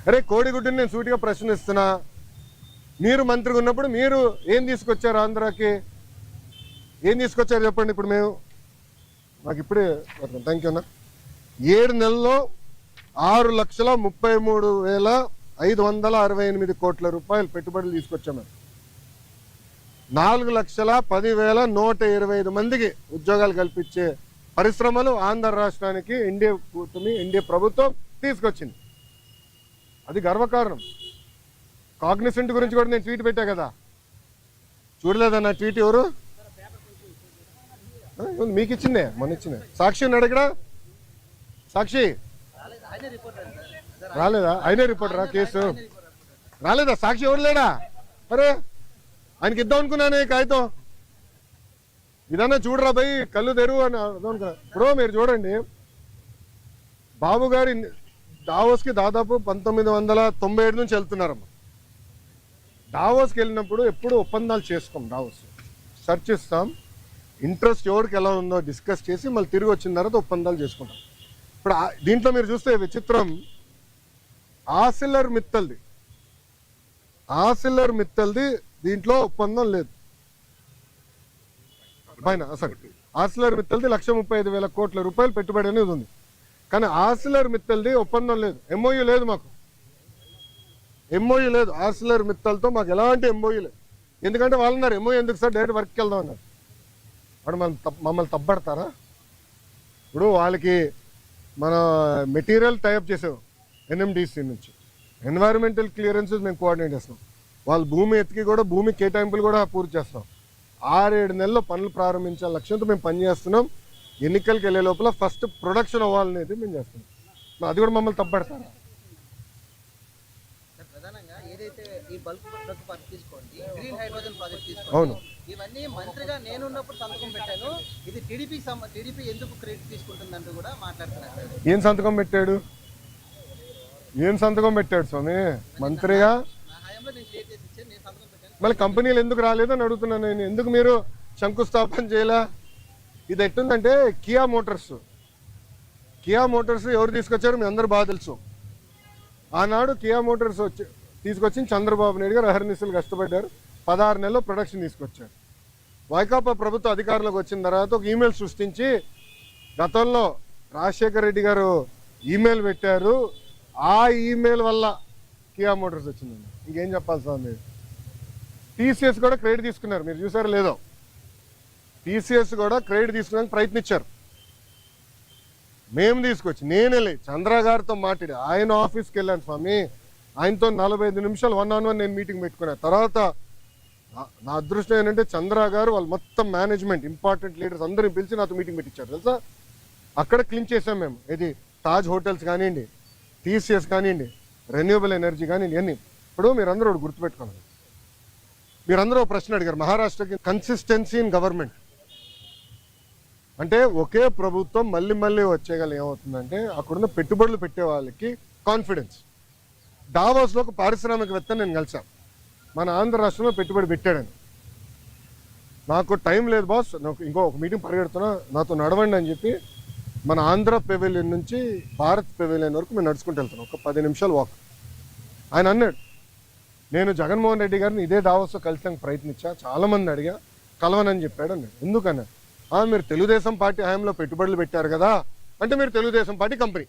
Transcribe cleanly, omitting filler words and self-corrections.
అరే కోడిగుడ్డుని నేను సూటిగా ప్రశ్నిస్తున్నా, మీరు మంత్రిగా ఉన్నప్పుడు మీరు ఏం తీసుకొచ్చారు ఆంధ్రాకి? ఏం తీసుకొచ్చారు చెప్పండి. ఇప్పుడు మేము మాకు ఇప్పుడే థ్యాంక్ యూ అన్న 7 నెలల్లో 6,33,568 కోట్ల రూపాయలు పెట్టుబడులు తీసుకొచ్చాము. 4,10,125 మందికి ఉద్యోగాలు కల్పించే పరిశ్రమలు ఆంధ్ర రాష్ట్రానికి ఎన్డీఏ ప్రభుత్వం తీసుకొచ్చింది. అది గర్వకారణం. కాగ్నిసెంట్ గురించి కూడా నేను ట్వీట్ పెట్టా కదా, చూడలేదన్న ట్వీట్? ఎవరు మీకు ఇచ్చిందే, మొన్న ఇచ్చిందే. సాక్షి ఉన్నాడు ఇక్కడ, సాక్షి రాలేదా? ఆయనే రిపోర్టరా? కేసు రాలేదా? సాక్షి ఎవరు లేడా? అరే ఆయనకి ఇద్దాం అనుకున్నానే కాగితం. ఇదన్నా చూడరా భయ్, కళ్ళు తెరువు అని అనుకున్నా. ఇప్పుడు మీరు చూడండి, బాబు గారి డావోస్కి దాదాపు 1997 నుంచి వెళ్తున్నారమ్మా. డావోస్కి వెళ్ళినప్పుడు ఎప్పుడు ఒప్పందాలు చేసుకోం. డావోస్ చర్చిస్తాం, ఇంట్రెస్ట్ ఎవరికి ఎలా ఉందో డిస్కస్ చేసి మళ్ళీ తిరిగి వచ్చిన తర్వాత ఒప్పందాలు చేసుకుంటాం. ఇప్పుడు దీంట్లో మీరు చూస్తే విచిత్రం, ఆసిల్లర్ మిత్తల్ది దీంట్లో ఒప్పందం లేదు. పైన సరే ఆసిల్లర్ మిత్తల్ది 1,35,000 కోట్ల రూపాయలు పెట్టుబడి అనేది ఉంది. కానీ ఆసిల్లర్ మిత్తల్ది ఒప్పందం లేదు, ఎంఓయూ లేదు. మాకు ఎంఓయూ లేదు ఆసిల్లర్ మిత్తల్తో, మాకు ఎలాంటి ఎంఓయూ లేదు. ఎందుకంటే వాళ్ళు అన్నారు ఎంఓయూ ఎందుకు సార్, డైరెక్ట్ వర్క్కి వెళ్దాం అన్నారు. వాడు మమ్మల్ని తప్పడతారా? ఇప్పుడు వాళ్ళకి మన మెటీరియల్ టైప్ చేసాం ఎన్ఎండిసి నుంచి, ఎన్వైరన్మెంటల్ క్లియరెన్సెస్ మేము కోఆర్డినేట్ చేస్తాం. వాళ్ళు భూమి ఎత్తికి కూడా భూమి కేటాయింపులు కూడా పూర్తి చేస్తాం. 6-7 నెలల్లో పనులు ప్రారంభించాల లక్ష్యంతో మేము పనిచేస్తున్నాం. ఎన్నికలకు వెళ్ళే లోపల ఫస్ట్ ప్రొడక్షన్ అవ్వాలనేది మేము చేస్తున్నాం. అది కూడా మమ్మల్ని తప్పడతారా? అవును, ఇవన్నీ మంత్రిగా నేనున్నప్పుడు సంతకం పెట్టాను. ఇది టీడీపీ ఎందుకు క్రెడిట్ తీసుకుంటుందంటూ కూడా మాట్లాడుతున్నారు. ఏం సంతకం పెట్టాడు స్వామి మంత్రిగా? మళ్ళీ కంపెనీలు ఎందుకు రాలేదని అడుగుతున్నాను నేను. ఎందుకు మీరు శంకుస్థాపన చేయలే? ఇది ఎట్టుందంటే కియా మోటార్స్ ఎవరు తీసుకొచ్చారు మీ అందరూ బాగా తెలుసు. ఆనాడు కియా మోటార్స్ తీసుకొచ్చి చంద్రబాబు నాయుడు గారు అహర్నిశలు కష్టపడ్డారు. 16 నెలల్లో ప్రొడక్షన్ తీసుకొచ్చారు. వైకాపా ప్రభుత్వం అధికారంలోకి వచ్చిన తర్వాత ఒక ఈమెయిల్ సృష్టించి, గతంలో రాజశేఖర రెడ్డి గారు ఈమెయిల్ పెట్టారు, ఆ ఈమెయిల్ వల్ల కియా మోటార్స్ వచ్చిందండి. ఇంకేం చెప్పాలి సార్? మీరు టీసీఎస్ కూడా క్రెడిట్ తీసుకున్నారు, మీరు చూసారో లేదో. టీసీఎస్ కూడా క్రెడిట్ తీసుకోవడానికి ప్రయత్నించారు. మేము తీసుకొచ్చి నేనే చంద్ర గారితో మాట్లాడి ఆయన ఆఫీస్కి వెళ్ళాను స్వామి. ఆయనతో 45 నిమిషాలు 1-on-1 నేను మీటింగ్ పెట్టుకున్నాను. తర్వాత నా అదృష్టం ఏంటంటే చంద్ర గారు వాళ్ళు మొత్తం మేనేజ్మెంట్ ఇంపార్టెంట్ లీడర్స్ అందరిని పిలిచి నాతో మీటింగ్ పెట్టించారు తెలుసా. అక్కడ క్లీన్ చేసాం మేము. ఇది తాజ్ హోటల్స్ కానివ్వండి, టీసీఎస్ కానివ్వండి, రెన్యూవబుల్ ఎనర్జీ కానివ్వండి, అన్నీ. ఇప్పుడు మీరందరూ ఒకటి గుర్తుపెట్టుకోవాలి. మీరందరూ ఒక ప్రశ్న అడిగారు, మహారాష్ట్రకి కన్సిస్టెన్సీ ఇన్ గవర్నమెంట్ అంటే ఒకే ప్రభుత్వం మళ్ళీ వచ్చేగల ఏమవుతుందంటే అక్కడున్న పెట్టుబడులు పెట్టే వాళ్ళకి కాన్ఫిడెన్స్. డావోస్లో ఒక పారిశ్రామికవేత్తని నేను కలిసాను, మన ఆంధ్ర రాష్ట్రంలో పెట్టుబడి పెట్టాడని. నాకు టైం లేదు బాస్, నాకు ఇంకో మీటింగ్ పరిగెడుతున్నా, నాతో నడవండి అని చెప్పి మన ఆంధ్ర పెవిలియన్ నుంచి భారత్ పెవిలియన్ వరకు మేము నడుచుకుంటూ వెళ్తున్నాం. ఒక 10 నిమిషాలు వాక్. ఆయన అన్నాడు, నేను జగన్మోహన్ రెడ్డి గారిని ఇదే డావోస్లో కలిసానికి ప్రయత్నించా, చాలామంది అడిగా, కలవనని చెప్పాడు అన్నాడు. ఎందుకన్నా? మీరు తెలుగుదేశం పార్టీ హయాంలో పెట్టుబడులు పెట్టారు కదా అంటే మీరు తెలుగుదేశం పార్టీ కంపెనీ.